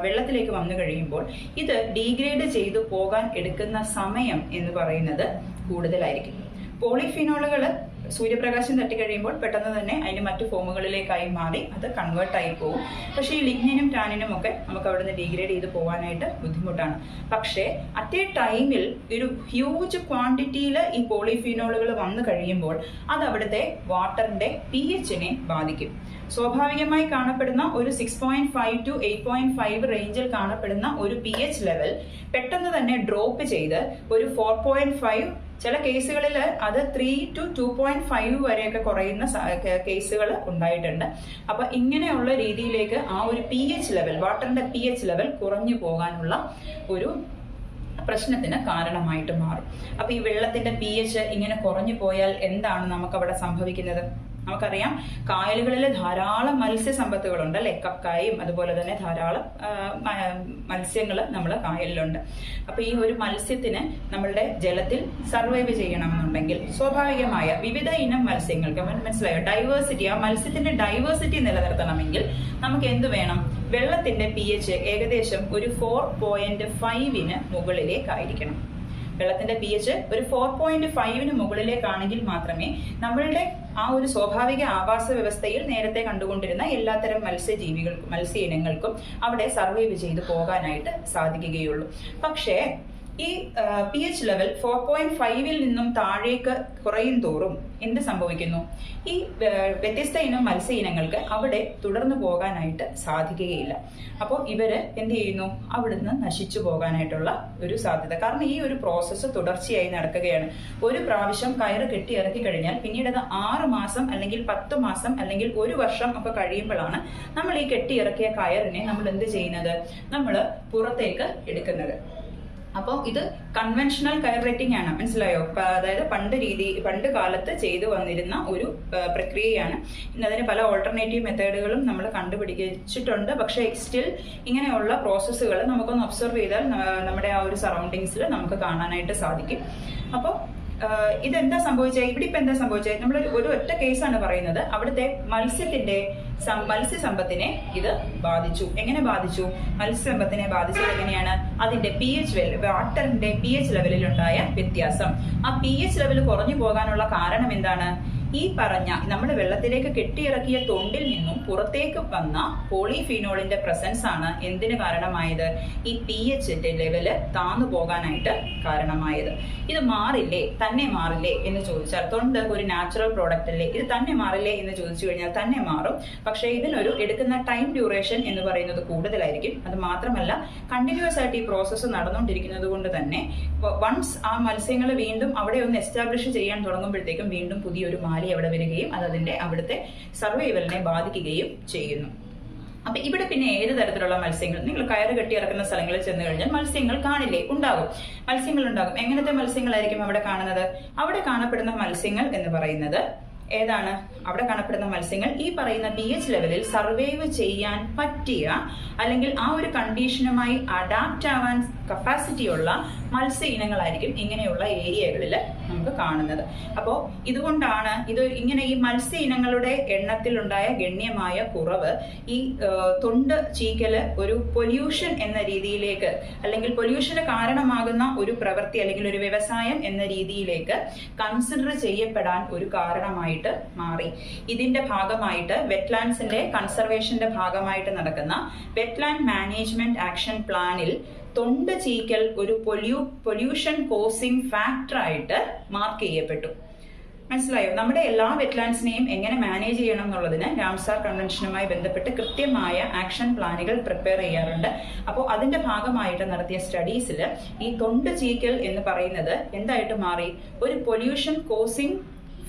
വെള്ളത്തിലേക്ക് വന്നു കഴിയുമ്പോൾ ഇത് ഡീഗ്രേഡ് ചെയ്തു പോകാൻ എടുക്കുന്ന സമയം എന്ന് പറയുന്നത് കൂടുതലായിരിക്കും. പോളിഫിനോളുകൾ സൂര്യപ്രകാശം തട്ടിക്കഴിയുമ്പോൾ പെട്ടെന്ന് തന്നെ അതിന്റെ മറ്റു ഫോമുകളിലേക്കായി മാറി അത് കൺവേർട്ട് ആയി പോകും. പക്ഷേ ഈ ലിഗ്നിനും ടാനിനും ഒക്കെ നമുക്ക് അവിടെ നിന്ന് ഡീഗ്രേഡ് ചെയ്ത് പോകാനായിട്ട് ബുദ്ധിമുട്ടാണ്. പക്ഷേ അറ്റ് എ ടൈമിൽ ഒരു ഹ്യൂജ് ക്വാണ്ടിറ്റിയിൽ ഈ പോളിഫിനോളുകൾ വന്നു കഴിയുമ്പോൾ അത് അവിടുത്തെ വാട്ടറിന്റെ pH-നെ ബാധിക്കും. സ്വാഭാവികമായി കാണപ്പെടുന്ന ഒരു 6.5 to 8.5 റേഞ്ചിൽ കാണപ്പെടുന്ന ഒരു pH ലെവൽ പെട്ടെന്ന് തന്നെ ഡ്രോപ്പ് ചെയ്ത് ഒരു 4.5, ചില കേസുകളിൽ അത് 3 to 2.5 വരെയൊക്കെ കുറയുന്ന കേസുകൾ ഉണ്ടായിട്ടുണ്ട്. അപ്പൊ ഇങ്ങനെയുള്ള രീതിയിലേക്ക് ആ ഒരു pH ലെവൽ, വാട്ടറിന്റെ pH ലെവൽ കുറഞ്ഞു പോകാനുള്ള ഒരു പ്രശ്നത്തിന് കാരണമായിട്ട് മാറും. അപ്പൊ ഈ വെള്ളത്തിന്റെ pH ഇങ്ങനെ കുറഞ്ഞു പോയാൽ എന്താണ് നമുക്ക് അവിടെ സംഭവിക്കുന്നത്? നമുക്കറിയാം കായലുകളിൽ ധാരാളം മത്സ്യസമ്പത്തുകളുണ്ട്, അല്ലെ? കക്കായും അതുപോലെ തന്നെ ധാരാളം മത്സ്യങ്ങൾ നമ്മൾ കായലിലുണ്ട്. അപ്പൊ ഈ ഒരു മത്സ്യത്തിന് നമ്മളുടെ ജലത്തിൽ സർവൈവ് ചെയ്യണമെന്നുണ്ടെങ്കിൽ സ്വാഭാവികമായ വിവിധ ഇനം മത്സ്യങ്ങൾക്ക്, മനസ്സിലായോ, ഡൈവേഴ്സിറ്റി, ആ മത്സ്യത്തിന്റെ ഡൈവേഴ്സിറ്റി നിലനിർത്തണമെങ്കിൽ നമുക്ക് എന്ത് വേണം? വെള്ളത്തിന്റെ pH ഏകദേശം ഒരു 4.5 മുകളിലേക്കായിരിക്കണം. വെള്ളത്തിന്റെ pH ഒരു 4.5 മുകളിലേക്കാണെങ്കിൽ മാത്രമേ നമ്മളുടെ ആ ഒരു സ്വാഭാവിക ആവാസ വ്യവസ്ഥയിൽ നേരത്തെ കണ്ടുകൊണ്ടിരുന്ന എല്ലാത്തരം മത്സ്യ ഇനങ്ങൾക്കും അവിടെ സർവൈവ് ചെയ്തു പോകാനായിട്ട് സാധിക്കുകയുള്ളൂ. പക്ഷേ ഈ pH ലെവൽ 4.5 നിന്നും താഴേക്ക് കുറയും തോറും എന്ത് സംഭവിക്കുന്നു? ഈ വ്യത്യസ്ത ഇനം മത്സ്യ ഇനങ്ങൾക്ക് അവിടെ തുടർന്നു പോകാനായിട്ട് സാധിക്കുകയില്ല. അപ്പോൾ ഇവര് എന്ത് ചെയ്യുന്നു? അവിടുന്ന് നശിച്ചു പോകാനായിട്ടുള്ള ഒരു സാധ്യത. കാരണം ഈ ഒരു പ്രോസസ്സ് തുടർച്ചയായി നടക്കുകയാണ്. ഒരു പ്രാവശ്യം കയറ് കെട്ടി ഇറക്കി കഴിഞ്ഞാൽ പിന്നീട് അത് 6 മാസം അല്ലെങ്കിൽ 10 മാസം അല്ലെങ്കിൽ 1 വർഷം ഒക്കെ കഴിയുമ്പോഴാണ് നമ്മൾ ഈ കെട്ടി ഇറക്കിയ കയറിനെ നമ്മൾ എന്ത് ചെയ്യുന്നത്? നമ്മൾ പുറത്തേക്ക് എടുക്കുന്നത്. അപ്പോൾ ഇത് കൺവെൻഷണൽ കയർ റേറ്റിംഗ് ആണ്, മനസ്സിലായോ? അതായത് പണ്ട് കാലത്ത് ചെയ്തു വന്നിരുന്ന ഒരു പ്രക്രിയയാണ്. ഇന്ന് അതിന് പല ഓൾട്ടർനേറ്റീവ് മെത്തേഡുകളും നമ്മൾ കണ്ടുപിടിച്ചിട്ടുണ്ട്. പക്ഷേ സ്റ്റിൽ ഇങ്ങനെയുള്ള പ്രോസസ്സുകൾ നമുക്കൊന്ന് ഒബ്സർവ് ചെയ്താൽ നമ്മുടെ ആ ഒരു സറൗണ്ടിങ്സിൽ നമുക്ക് കാണാനായിട്ട് സാധിക്കും. അപ്പോൾ ഇതെന്താ സംഭവിച്ചത്? ഇവിടെ ഇപ്പൊ എന്താ സംഭവിച്ചത്? നമ്മൾ ഒരു ഒറ്റ കേസാണ് പറയുന്നത്. അവിടുത്തെ മത്സ്യസമ്പത്തിനെ ഇത് ബാധിച്ചു. എങ്ങനെ ബാധിച്ചു? മത്സ്യസമ്പത്തിനെ ബാധിച്ചത് എങ്ങനെയാണ്? അതിന്റെ pH വാട്ടറിന്റെ pH ലെവലിൽ ഉണ്ടായ വ്യത്യാസം. ആ pH ലെവൽ കുറഞ്ഞു പോകാനുള്ള കാരണം എന്താണ്? ഈ പറഞ്ഞ നമ്മുടെ വെള്ളത്തിലേക്ക് കെട്ടിയിറക്കിയ തൊണ്ടിൽ നിന്നും പുറത്തേക്ക് വന്ന പോളിഫീനോളിന്റെ പ്രസൻസ് ആണ് എന്തിന് കാരണമായത്? ഈ pH ലെവല് താന്നു പോകാനായിട്ട് കാരണമായത്. ഇത് തന്നെ മാറില്ലേ എന്ന് ചോദിച്ചാൽ, തൊണ്ട് ഒരു നാച്ചുറൽ പ്രോഡക്റ്റ് അല്ലേ, ഇത് തന്നെ മാറില്ലേ എന്ന് ചോദിച്ചു കഴിഞ്ഞാൽ തന്നെ മാറും. പക്ഷേ ഇതിനൊരു എടുക്കുന്ന ടൈം ഡ്യൂറേഷൻ എന്ന് പറയുന്നത് കൂടുതലായിരിക്കും. അത് മാത്രമല്ല കണ്ടിന്യൂസ് ആയിട്ട് ഈ പ്രോസസ്സ് നടന്നുകൊണ്ടിരിക്കുന്നത് കൊണ്ട് തന്നെ വൺസ് ആ മത്സ്യങ്ങൾ വീണ്ടും അവിടെ ഒന്ന് എസ്റ്റാബ്ലിഷ് ചെയ്യാൻ തുടങ്ങുമ്പോഴത്തേക്കും വീണ്ടും പുതിയൊരു അവിടെ വരികയും അത് അവിടുത്തെ സർവൈവലിനെ ബാധിക്കുകയും ചെയ്യുന്നു. അപ്പൊ ഇവിടെ പിന്നെ ഏത് തരത്തിലുള്ള മത്സ്യങ്ങൾ? നിങ്ങൾ കയറ് കെട്ടി ഇറക്കുന്ന സ്ഥലങ്ങളിൽ ചെന്ന് കഴിഞ്ഞാൽ മത്സ്യങ്ങൾ കാണില്ലേ? മത്സ്യങ്ങൾ ഉണ്ടാകും. എങ്ങനത്തെ മത്സ്യങ്ങളായിരിക്കും അവിടെ കാണുന്നത്? അവിടെ കാണപ്പെടുന്ന മത്സ്യങ്ങൾ എന്ന് പറയുന്നത് ഏതാണ്? അവിടെ കാണപ്പെടുന്ന മത്സ്യങ്ങൾ ഈ പറയുന്ന pH ലെവലിൽ സർവൈവ് ചെയ്യാൻ പറ്റിയ അല്ലെങ്കിൽ ആ ഒരു കണ്ടീഷനുമായി അഡാപ്റ്റ് ആവാൻ കപ്പാസിറ്റി ഉള്ള മത്സ്യ ഇനങ്ങളായിരിക്കും ഇങ്ങനെയുള്ള ഏരിയകളിൽ നമുക്ക് കാണുന്നത്. അപ്പോൾ ഇതുകൊണ്ടാണ് ഇങ്ങനെ ഈ മത്സ്യ ഇനങ്ങളുടെ എണ്ണത്തിലുണ്ടായ ഗണ്യമായ കുറവ് ഈ തൊണ്ട് ചീക്കല് ഒരു പൊല്യൂഷൻ എന്ന രീതിയിലേക്ക് അല്ലെങ്കിൽ പൊല്യൂഷന് കാരണമാകുന്ന ഒരു പ്രവൃത്തി അല്ലെങ്കിൽ ഒരു വ്യവസായം എന്ന രീതിയിലേക്ക് കൺസിഡർ ചെയ്യപ്പെടാൻ ഒരു കാരണമായിട്ട് മാറി. ഇതിന്റെ ഭാഗമായിട്ട് വെറ്റ്ലാൻഡ്സിന്റെ കൺസർവേഷന്റെ ഭാഗമായിട്ട് നടക്കുന്ന വെറ്റ്ലാൻഡ് മാനേജ്മെന്റ് ആക്ഷൻ പ്ലാനിൽ തൊണ്ട് ചീക്കൽ ഒരു പൊല്യൂഷൻ കോസിംഗ് ഫാക്ടർ ആയിട്ട് മാർക്ക് ചെയ്യപ്പെട്ടു. മനസ്സിലായോ? നമ്മുടെ എല്ലാ വെറ്റ്ലാൻഡ്സിനെയും എങ്ങനെ മാനേജ് ചെയ്യണം എന്നുള്ളതിന് രാംസാർ കൺവെൻഷനുമായി ബന്ധപ്പെട്ട് കൃത്യമായ ആക്ഷൻ പ്ലാനുകൾ പ്രിപ്പയർ ചെയ്യാറുണ്ട്. അപ്പോൾ അതിന്റെ ഭാഗമായിട്ട് നടത്തിയ സ്റ്റഡീസിൽ ഈ തൊണ്ട് ചീക്കൽ എന്ന് പറയുന്നത് എന്തായിട്ട് മാറി? ഒരു പൊല്യൂഷൻ കോസിംഗ്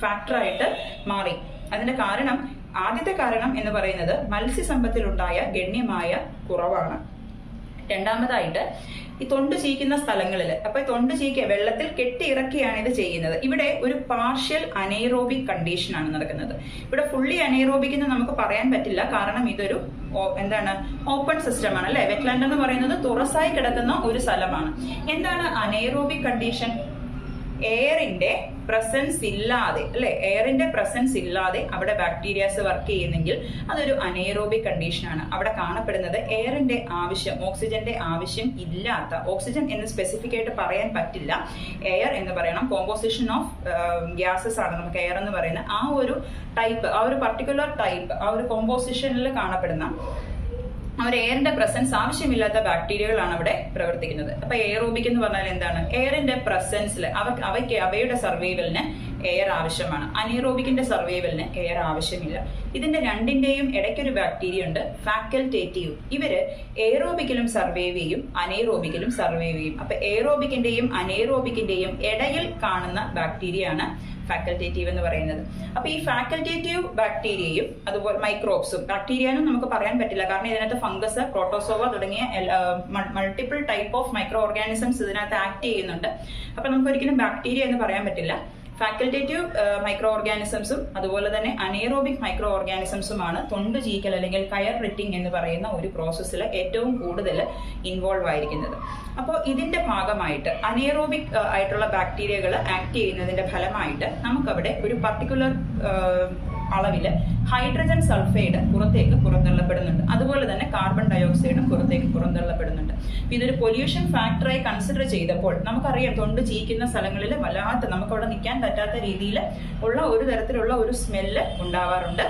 ഫാക്ടറായിട്ട് മാറി. അതിന്റെ കാരണം, ആദ്യത്തെ കാരണം എന്ന് പറയുന്നത് മത്സ്യസമ്പത്തിലുണ്ടായ ഗണ്യമായ കുറവാണ്. രണ്ടാമതായിട്ട് ഈ തൊണ്ട് ചീക്കുന്ന സ്ഥലങ്ങളിൽ, അപ്പൊ തൊണ്ട് ചീക്കുക വെള്ളത്തിൽ കെട്ടിയിറക്കിയാണ് ഇത് ചെയ്യുന്നത്. ഇവിടെ ഒരു പാർഷ്യൽ അനൈറോബിക് കണ്ടീഷൻ ആണ് നടക്കുന്നത്. ഇവിടെ ഫുള്ളി അനൈറോബിക് എന്ന് നമുക്ക് പറയാൻ പറ്റില്ല. കാരണം ഇതൊരു ഓപ്പൺ സിസ്റ്റം ആണ് അല്ലെ. വെറ്റ്ലാൻഡ് എന്ന് പറയുന്നത് തുറസായി കിടക്കുന്ന ഒരു സ്ഥലമാണ്. എന്താണ് അനൈറോബിക് കണ്ടീഷൻ? എയറിന്റെ പ്രസൻസ് ഇല്ലാതെ അവിടെ ബാക്ടീരിയാസ് വർക്ക് ചെയ്യുന്നെങ്കിൽ അതൊരു അനൈറോബിക് കണ്ടീഷനാണ്. അവിടെ കാണപ്പെടുന്നത് എയറിന്റെ ആവശ്യം, ഓക്സിജന്റെ ആവശ്യം ഇല്ലാത്ത, ഓക്സിജൻ എന്ന് സ്പെസിഫിക് ആയിട്ട് പറയാൻ പറ്റില്ല, എയർ എന്ന് പറയണം, കോമ്പോസിഷൻ ഓഫ് ഗ്യാസസ് ആണ് നമുക്ക് എയർ എന്ന് പറയുന്നത്. ആ ഒരു ടൈപ്പ്, ആ ഒരു പർട്ടിക്കുലർ ടൈപ്പ്, ആ ഒരു കോമ്പോസിഷനിൽ കാണപ്പെടുന്ന അവർ എയറിന്റെ പ്രസൻസ് ആവശ്യമില്ലാത്ത ബാക്ടീരിയകളാണ് അവിടെ പ്രവർത്തിക്കുന്നത്. അപ്പൊ എയറോബിക് എന്ന് പറഞ്ഞാൽ എന്താണ്? എയറിന്റെ പ്രസൻസിൽ അവയുടെ സർവൈവലിന് എയർ ആവശ്യമാണ്. അനൈറോബിക്കിന്റെ സർവൈവലിന് എയർ ആവശ്യമില്ല. ഇതിന്റെ രണ്ടിന്റെയും ഇടയ്ക്കൊരു ബാക്ടീരിയ ഉണ്ട്, ഫാക്കൽറ്റേറ്റീവ്. ഇവര് എയറോബിക്കിലും സർവൈവ് ചെയ്യും, അനൈറോബിക്കിലും സർവൈവ് ചെയ്യും. അപ്പൊ എയറോബിക്കിന്റെയും അനൈറോബിക്കിന്റെയും ഇടയിൽ കാണുന്ന ബാക്ടീരിയ ആണ് ഫാക്കൽറ്റേറ്റീവ് എന്ന് പറയുന്നത്. അപ്പൊ ഈ ഫാക്കൽറ്റേറ്റീവ് ബാക്ടീരിയയും അതുപോലെ മൈക്രോബ്സും, ബാക്ടീരിയാനും നമുക്ക് പറയാൻ പറ്റില്ല കാരണം ഇതിനകത്ത് ഫംഗസ്, പ്രോട്ടോസോവ തുടങ്ങിയ multiple type of micro organisms ഇതിനകത്ത് ആക്ട് ചെയ്യുന്നുണ്ട്. അപ്പൊ നമുക്ക് ഒരിക്കലും ബാക്ടീരിയ എന്ന് പറയാൻ പറ്റില്ല. ഫാക്കൽറ്റേറ്റീവ് മൈക്രോ ഓർഗാനിസംസും അതുപോലെ തന്നെ അനൈറോബിക് മൈക്രോ ഓർഗാനിസംസുമാണ് തൊണ്ട് ചീക്കൽ അല്ലെങ്കിൽ കയർ റിറ്റിംഗ് എന്ന് പറയുന്ന ഒരു പ്രോസസ്സിൽ ഏറ്റവും കൂടുതൽ ഇൻവോൾവ് ആയിരിക്കുന്നത്. അപ്പോൾ ഇതിന്റെ ഭാഗമായിട്ട് അനൈറോബിക് ആയിട്ടുള്ള ബാക്ടീരിയകൾ ആക്ട് ചെയ്യുന്നതിന്റെ ഫലമായിട്ട് നമുക്കവിടെ ഒരു പർട്ടിക്കുലർ അളവിൽ ഹൈഡ്രജൻ സൾഫൈഡ് പുറത്തേക്ക് പുറന്തള്ളപ്പെടുന്നുണ്ട്. അതുപോലെ തന്നെ കാർബൺ ഡയോക്സൈഡും പുറത്തേക്ക് പുറന്തള്ളപ്പെടുന്നുണ്ട്. ഇതൊരു പൊല്യൂഷൻ ഫാക്ടറായി കൺസിഡർ ചെയ്തപ്പോൾ നമുക്കറിയാം തൊണ്ട് ചീക്കുന്ന സ്ഥലങ്ങളിൽ വല്ലാത്ത നമുക്കവിടെ നിൽക്കാൻ പറ്റാത്ത രീതിയിൽ ഉള്ള ഒരു തരത്തിലുള്ള ഒരു സ്മെല്ല് ഉണ്ടാവാറുണ്ട്.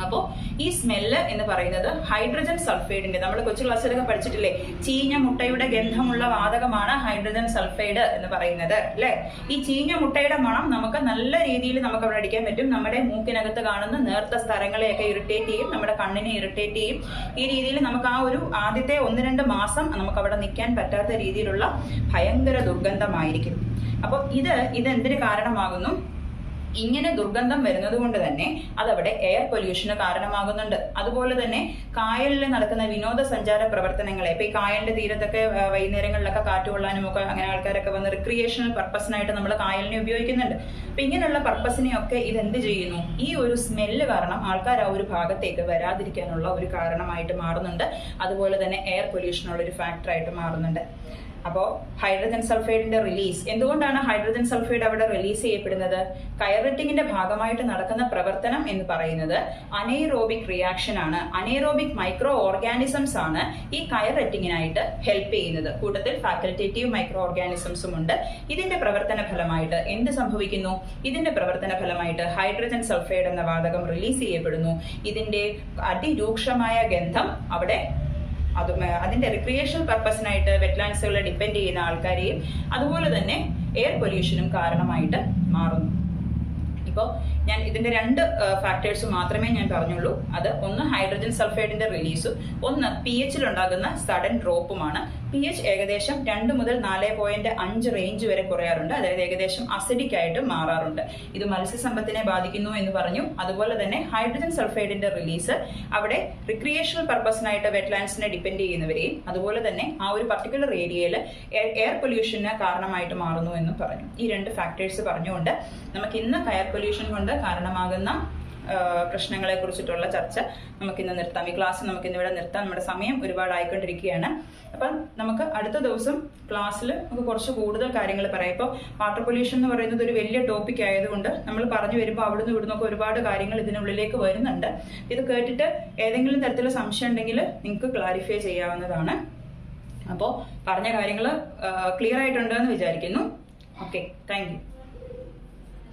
അപ്പോൾ ഈ സ്മെല്ല് എന്ന് പറയുന്നത് ഹൈഡ്രജൻ സൾഫൈഡിന്റെ, നമ്മൾ കൊച്ചു ക്ലാസ്സിലൊക്കെ പഠിച്ചിട്ടില്ലേ, ചീഞ്ഞ മുട്ടയുടെ ഗന്ധമുള്ള വാതകമാണ് ഹൈഡ്രജൻ സൾഫൈഡ് എന്ന് പറയുന്നത് അല്ലെ. ഈ ചീഞ്ഞ മുട്ടയുടെ മണം നമുക്ക് നല്ല രീതിയിൽ നമുക്ക് അവിടെ അടിക്കാൻ പറ്റും. നമ്മുടെ മൂക്കിനകത്ത് കാണുന്ന നേർത്ത സ്ഥലങ്ങളെയൊക്കെ ഇറിറ്റേറ്റ് ചെയ്യും, നമ്മുടെ കണ്ണിനെ ഇറിറ്റേറ്റ് ചെയ്യും. ഈ രീതിയിൽ നമുക്ക് ആ ഒരു ആദ്യത്തെ 1-2 മാസം നമുക്ക് അവിടെ നിൽക്കാൻ പറ്റാത്ത രീതിയിലുള്ള ഭയങ്കര ദുർഗന്ധമായിരിക്കും. അപ്പോൾ ഇത് എന്തിന് കാരണമാകുന്നു? ഇങ്ങനെ ദുർഗന്ധം വരുന്നത് കൊണ്ട് തന്നെ അതവിടെ എയർ പൊല്യൂഷന് കാരണമാകുന്നുണ്ട്. അതുപോലെ തന്നെ കായലിൽ നടക്കുന്ന വിനോദസഞ്ചാര പ്രവർത്തനങ്ങളെ, ഇപ്പൊ ഈ കായലിന്റെ തീരത്തൊക്കെ വൈകുന്നേരങ്ങളിലൊക്കെ കാറ്റ് കൊള്ളാനും ഒക്കെ അങ്ങനെ ആൾക്കാരൊക്കെ വന്ന് റിക്രിയേഷണൽ പർപ്പസിനായിട്ട് നമ്മൾ കായലിനെ ഉപയോഗിക്കുന്നുണ്ട്. അപ്പൊ ഇങ്ങനെയുള്ള പർപ്പസിനെയൊക്കെ ഇതെന്ത് ചെയ്യുന്നു, ഈ ഒരു സ്മെല്ല് കാരണം ആൾക്കാർ ആ ഒരു ഭാഗത്തേക്ക് വരാതിരിക്കാനുള്ള ഒരു കാരണമായിട്ട് മാറുന്നുണ്ട്. അതുപോലെ തന്നെ എയർ പൊല്യൂഷനുള്ള ഒരു ഫാക്ടറായിട്ട് മാറുന്നുണ്ട്. അപ്പോൾ ഹൈഡ്രജൻ സൾഫൈഡിന്റെ റിലീസ്, എന്തുകൊണ്ടാണ് ഹൈഡ്രജൻ സൾഫൈഡ് അവിടെ റിലീസ് ചെയ്യപ്പെടുന്നത്? കയററ്റിങ്ങിന്റെ ഭാഗമായിട്ട് നടക്കുന്ന പ്രവർത്തനം എന്ന് പറയുന്നത് അനൈറോബിക് റിയാക്ഷൻ ആണ്. അനൈറോബിക് മൈക്രോ ഓർഗാനിസംസ് ആണ് ഈ കയററ്റിങ്ങിനായിട്ട് ഹെൽപ്പ് ചെയ്യുന്നത്. കൂട്ടത്തിൽ ഫാക്കൽറ്റേറ്റീവ് മൈക്രോ ഓർഗാനിസംസും ഉണ്ട്. ഇതിന്റെ പ്രവർത്തന ഫലമായിട്ട് എന്ത് സംഭവിക്കുന്നു? ഇതിന്റെ പ്രവർത്തന ഫലമായിട്ട് ഹൈഡ്രജൻ സൾഫൈഡ് എന്ന വാതകം റിലീസ് ചെയ്യപ്പെടുന്നു. ഇതിന്റെ അതിരൂക്ഷമായ ഗന്ധം അവിടെ അതിന്റെ റിക്രിയേഷണൽ പർപ്പസിനായിട്ട് വെറ്റ്ലാൻഡ്സുകളെ ഡിപ്പെൻഡ് ചെയ്യുന്ന ആൾക്കാരെയും അതുപോലെ തന്നെ എയർ പൊല്യൂഷനും കാരണമായിട്ട് മാറുന്നു. ഇപ്പോൾ ഞാൻ ഇതിന്റെ രണ്ട് ഫാക്ടേഴ്സ് മാത്രമേ ഞാൻ പറഞ്ഞുള്ളൂ. അത് ഒന്ന് ഹൈഡ്രജൻ സൾഫൈഡിന്റെ റിലീസും ഒന്ന് pH ഉണ്ടാകുന്ന സഡൻ ഡ്രോപ്പുമാണ്. pH ഏകദേശം 2 മുതൽ 4.5 റേഞ്ച് വരെ കുറയാറുണ്ട്. അതായത് ഏകദേശം അസിഡിക് ആയിട്ട് മാറാറുണ്ട്. ഇത് മത്സ്യസമ്പത്തിനെ ബാധിക്കുന്നു എന്ന് പറഞ്ഞു. അതുപോലെ തന്നെ ഹൈഡ്രജൻ സൾഫൈഡിന്റെ റിലീസ് അവിടെ റിക്രിയേഷണൽ പർപ്പസിനായിട്ട് വെറ്റ്ലാൻഡ്സിനെ ഡിപ്പെൻഡ് ചെയ്യുന്നവരെയും അതുപോലെ തന്നെ ആ ഒരു പർട്ടിക്കുലർ ഏരിയയിൽ എയർ പൊല്യൂഷന് കാരണമായിട്ട് മാറുന്നു എന്നും പറഞ്ഞു. ഈ രണ്ട് ഫാക്ടേഴ്സ് പറഞ്ഞുകൊണ്ട് നമുക്ക് ഇന്ന് എയർ പൊല്യൂഷൻ കൊണ്ട് കാരണമാകുന്ന പ്രശ്നങ്ങളെ കുറിച്ചിട്ടുള്ള ചർച്ച നമുക്കിന്ന് നിർത്താം. ഈ ക്ലാസ് നമുക്കിന്ന് ഇവിടെ നിർത്താം. നമ്മുടെ സമയം ഒരുപാട് ആയിക്കൊണ്ടിരിക്കുകയാണ്. അപ്പം നമുക്ക് അടുത്ത ദിവസം ക്ലാസ്സിൽ നമുക്ക് കുറച്ച് കൂടുതൽ കാര്യങ്ങൾ പറയാം. ഇപ്പോൾ വാട്ടർ പൊല്യൂഷൻ എന്ന് പറയുന്നത് ഒരു വലിയ ടോപ്പിക് ആയതുകൊണ്ട് നമ്മൾ പറഞ്ഞു വരുമ്പോൾ അവിടുന്ന് ഇവിടുന്നൊക്കെ ഒരുപാട് കാര്യങ്ങൾ ഇതിനുള്ളിലേക്ക് വരുന്നുണ്ട്. ഇത് കേട്ടിട്ട് ഏതെങ്കിലും തരത്തിലുള്ള സംശയം ഉണ്ടെങ്കിൽ നിങ്ങൾക്ക് ക്ലാരിഫൈ ചെയ്യാവുന്നതാണ്. അപ്പോൾ പറഞ്ഞ കാര്യങ്ങൾ ക്ലിയർ ആയിട്ടുണ്ടെന്ന് വിചാരിക്കുന്നു. Okay, thank you.